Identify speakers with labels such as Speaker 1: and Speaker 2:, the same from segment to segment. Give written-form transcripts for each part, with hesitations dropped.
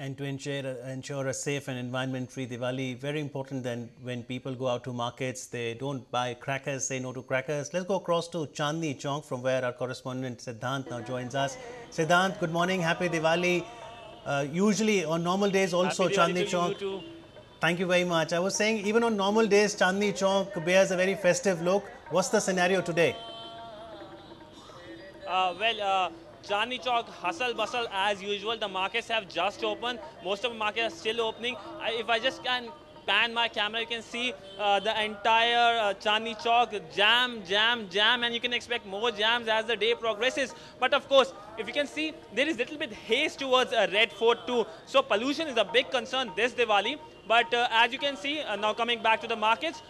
Speaker 1: And to ensure a safe and environment-free Diwali, very important. Then when people go out to markets, they don't buy crackers, say no to crackers. Let's go across to Chandni Chowk, from where our correspondent Siddhant now joins us. Siddhant, good morning, happy Diwali. Usually on normal days also Chandni Chowk. Thank you very much. I was saying even on normal days Chandni Chowk bears a very festive look. What's the scenario today?
Speaker 2: Chandni Chowk, hustle bustle as usual. The markets have just opened. Most of the markets are still opening. If I just can pan my camera, you can see the entire Chandni Chowk jam, and you can expect more jams as the day progresses. But of course, if you can see, there is little bit haze towards Red Fort too. So pollution is a big concern this Diwali. But as you can see, now coming back to the markets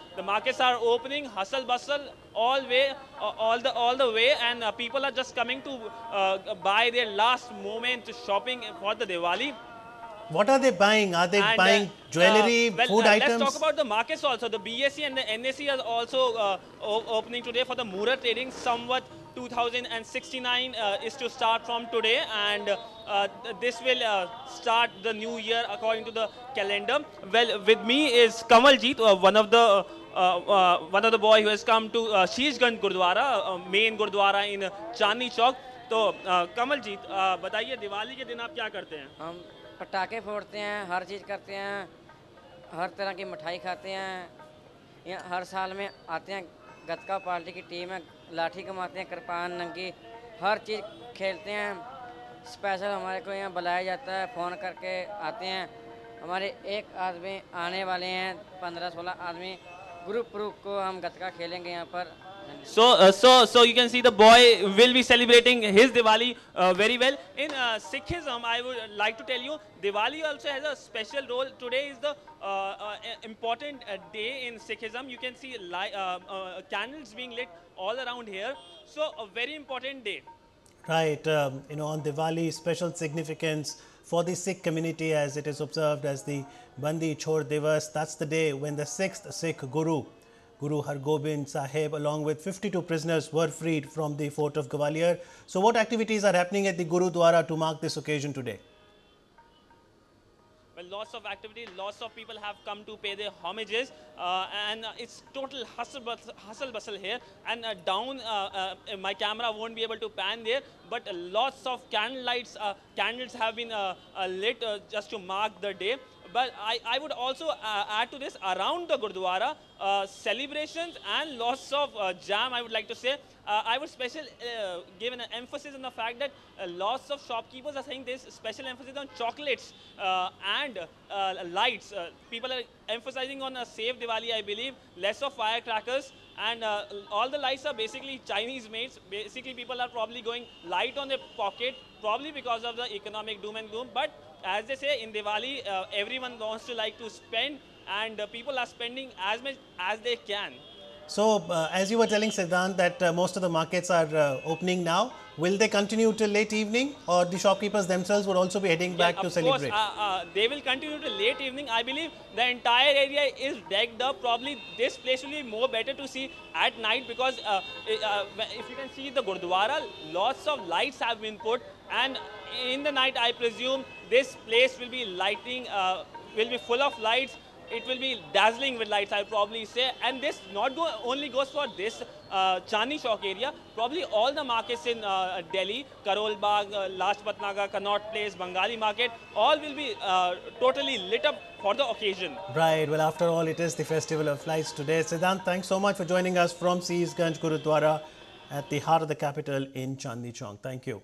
Speaker 2: are opening, hustle bustle all the way, and people are just coming to buy their last moment shopping for the Diwali.
Speaker 1: What are they buying? Are they buying jewellery, food items?
Speaker 2: Let's talk about the markets also. The BSE and the NSE are also opening today for the Muhurat trading. Somewhat 2069 is to start from today, and this will start the new year according to the calendar. Well, with me is Kamaljeet, one of the boy who has come to Sheeshganj Gurdwara, main Gurdwara in Chandni Chowk. तो कमलजीत बताइए, दिवाली के दिन आप क्या करते हैं?
Speaker 3: हम पटाखे फोड़ते हैं, हर चीज़ करते हैं, हर तरह की मिठाई खाते हैं। यहाँ हर साल में आते हैं, गतका पार्टी की टीम है, लाठी कमाते हैं, कृपान नंगी, हर चीज़ खेलते हैं। स्पेशल हमारे को यहाँ बुलाया जाता है, फ़ोन करके आते हैं। हमारे एक आदमी आने वाले हैं, 15-16 आदमी ग्रुप को हम गतका खेलेंगे यहाँ पर।
Speaker 2: So you can see the boy will be celebrating his Diwali very well. In Sikhism, I would like to tell you, Diwali also has a special role. Today is the important day in Sikhism. You can see candles being lit all around here. So a very important day.
Speaker 1: Right, on Diwali, special significance for the Sikh community, as it is observed as the Bandi Chhod Divas. That's the day when the 6th Sikh Guru Har Gobind Sahib, along with 52 prisoners, were freed from the fort of Gwalior. So what activities are happening at the Gurudwara to mark this occasion today?
Speaker 2: Well, lots of activities, lots of people have come to pay their homages, and it's total hustle bustle here. And my camera won't be able to pan there, but lots of candles have been lit just to mark the day. But I would also add to this, around the Gurdwara, celebrations and lots of jam, I would like to say. I would give an emphasis on the fact that lots of shopkeepers are saying this special emphasis on chocolates and lights. People are emphasizing on a safe Diwali, I believe, less of firecrackers, and all the lights are basically Chinese made. Basically, people are probably going light on their pocket, probably because of the economic doom and gloom. But as they say, in Diwali, everyone wants to like to spend, and people are spending as much as they can.
Speaker 1: So, as you were telling Siddhant that most of the markets are opening now, will they continue till late evening, or the shopkeepers themselves would also be heading back to celebrate?
Speaker 2: Of course, they will continue till late evening. I believe the entire area is decked up. Probably this place will be more better to see at night, because if you can see the Gurdwara, lots of lights have been put, and in the night, I presume this place will be will be full of lights. It will be dazzling with lights, I'll probably say. And this only goes for this Chandni Chowk area. Probably all the markets in Delhi, Karol Bagh, Lajpat Nagar, Connaught Place, Bengali Market, all will be totally lit up for the occasion.
Speaker 1: Right. Well, after all, it is the Festival of Lights today. Siddhant, thanks so much for joining us from Sheeshganj Gurudwara at the heart of the capital in Chandni Chowk. Thank you.